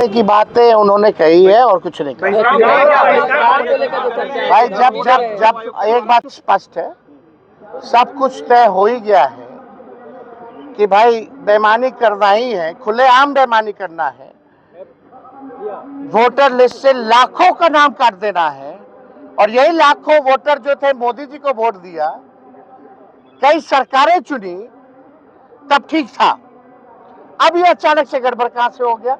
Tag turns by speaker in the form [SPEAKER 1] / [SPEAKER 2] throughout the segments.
[SPEAKER 1] की बातें उन्होंने कही है और कुछ नहीं कहा। भाई जब जब जब एक बात स्पष्ट है, सब कुछ तय हो ही गया है कि भाई बेईमानी करना ही है, खुलेआम बेईमानी करना है, वोटर लिस्ट से लाखों का नाम काट देना है। और यही लाखों वोटर जो थे मोदी जी को वोट दिया, कई सरकारें चुनी, तब ठीक था। अब ये अचानक से गड़बड़ कहां से हो गया,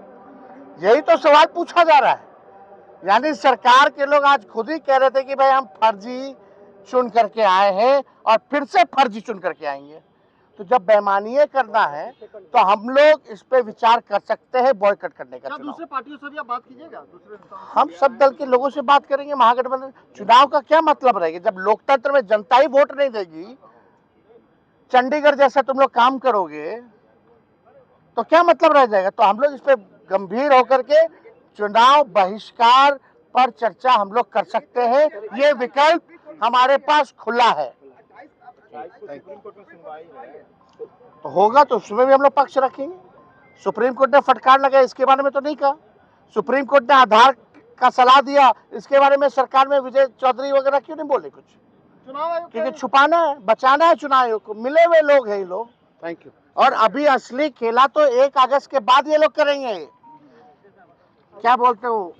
[SPEAKER 1] यही तो सवाल पूछा जा रहा है। यानी सरकार के लोग आज खुद ही कह रहे थे कि भाई हम फर्जी चुन करके आए हैं और फिर से फर्जी चुन करके आएंगे। तो जब बेईमानी करना है तो हम लोग इस पे विचार कर सकते हैं बॉयकॉट करने का।
[SPEAKER 2] दूसरे पार्टियों से भी आप बात कीजिएगा?
[SPEAKER 1] हम सब दल के लोगों से बात करेंगे। महागठबंधन चुनाव का क्या मतलब रहेगा जब लोकतंत्र में जनता ही वोट नहीं देगी? चंडीगढ़ जैसा तुम लोग काम करोगे तो क्या मतलब रह जाएगा? तो हम लोग इस पे गंभीर होकर के चुनाव बहिष्कार पर चर्चा हम लोग कर सकते हैं। ये विकल्प हमारे पास खुला है। तो होगा तो उसमें भी हम लोग पक्ष रखेंगे। सुप्रीम कोर्ट ने फटकार लगाया, इसके बारे में तो नहीं कहा। सुप्रीम कोर्ट ने आधार का सलाह दिया, इसके बारे में सरकार में विजय चौधरी वगैरह क्यों नहीं बोले कुछ?
[SPEAKER 2] चुनाव आयोग
[SPEAKER 1] क्योंकि छुपाना है, बचाना है चुनाव आयोग को। मिले हुए लोग हैं ये लोग। Thank you. और अभी असली खेला तो 1 अगस्त के बाद ये लोग करेंगे। क्या बोलते हो,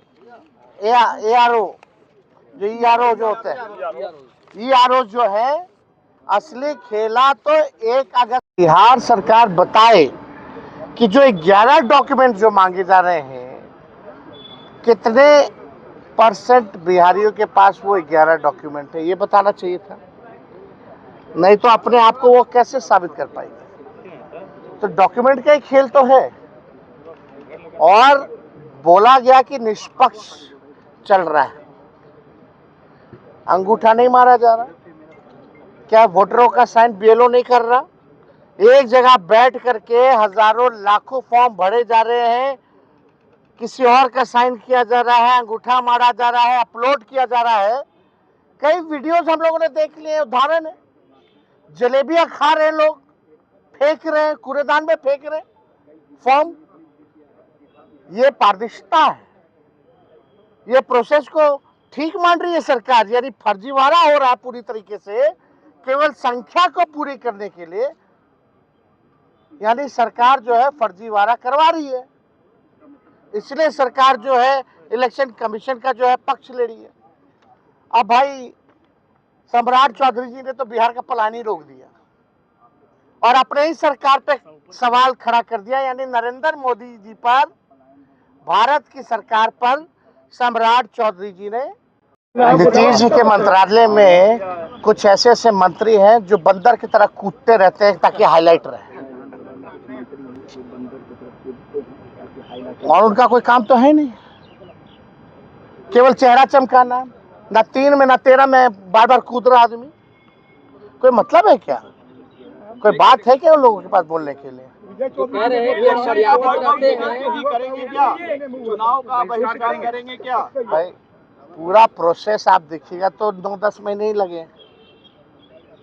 [SPEAKER 1] ARO जो ERO जो होते हैं, ERO जो है, असली खेला तो 1 अगस्त। बिहार सरकार बताए कि जो 11 डॉक्यूमेंट जो मांगे जा रहे हैं, कितने % बिहारियों के पास वो 11 डॉक्यूमेंट है, ये बताना चाहिए था। नहीं तो अपने आप को वो कैसे साबित कर पाएंगे? तो डॉक्यूमेंट का ही खेल तो है। और बोला गया कि निष्पक्ष चल रहा है, अंगूठा नहीं मारा जा रहा। क्या वोटरों का साइन BLO नहीं कर रहा? एक जगह बैठ करके हजारों लाखों फॉर्म भरे जा रहे हैं, किसी और का साइन किया जा रहा है, अंगूठा मारा जा रहा है, अपलोड किया जा रहा है। कई वीडियोस हम लोगों ने देख लिए, उदाहरण है, जलेबियां खा रहे लोग, फेंक रहे हैं, कूड़ेदान में फेंक रहे फॉर्म। ये पारदर्शिता है, ये प्रोसेस को ठीक मान रही है सरकार। यानी फर्जीवाड़ा हो रहा है पूरी तरीके से, केवल संख्या को पूरी करने के लिए। यानी सरकार जो है फर्जीवाड़ा करवा रही है, इसलिए सरकार जो है इलेक्शन कमीशन का जो है पक्ष ले रही है। अब भाई सम्राट चौधरी जी ने तो बिहार का पलान ही रोक दिया और अपने ही सरकार पे सवाल खड़ा कर दिया। यानी नरेंद्र मोदी जी पर, भारत की सरकार पर सम्राट चौधरी जी ने। नीतीश जी के मंत्रालय में कुछ ऐसे ऐसे मंत्री हैं जो बंदर की तरह कूदते रहते हैं ताकि हाईलाइट रहे, और उनका कोई काम तो है नहीं, केवल चेहरा चमकाना। ना 3 में ना 13 में बार बार कूद रहा आदमी। कोई मतलब है क्या? कोई बात है क्या उन लोगों के पास बोलने के लिए?
[SPEAKER 2] करेंगे क्या? चुनाव का बहिष्कार करेंगे क्या?
[SPEAKER 1] भाई पूरा प्रोसेस आप देखिएगा तो 9-10 महीने ही लगे।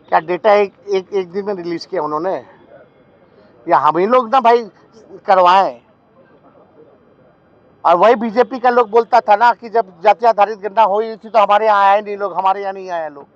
[SPEAKER 1] क्या डेटा एक दिन में रिलीज किया उन्होंने, या हम ही लोग ना भाई करवाएं? और वही बीजेपी का लोग बोलता था ना कि जब जाति आधारित गणना हो रही थी तो हमारे यहाँ आए नहीं लोग, हमारे यहाँ नहीं आए लोग।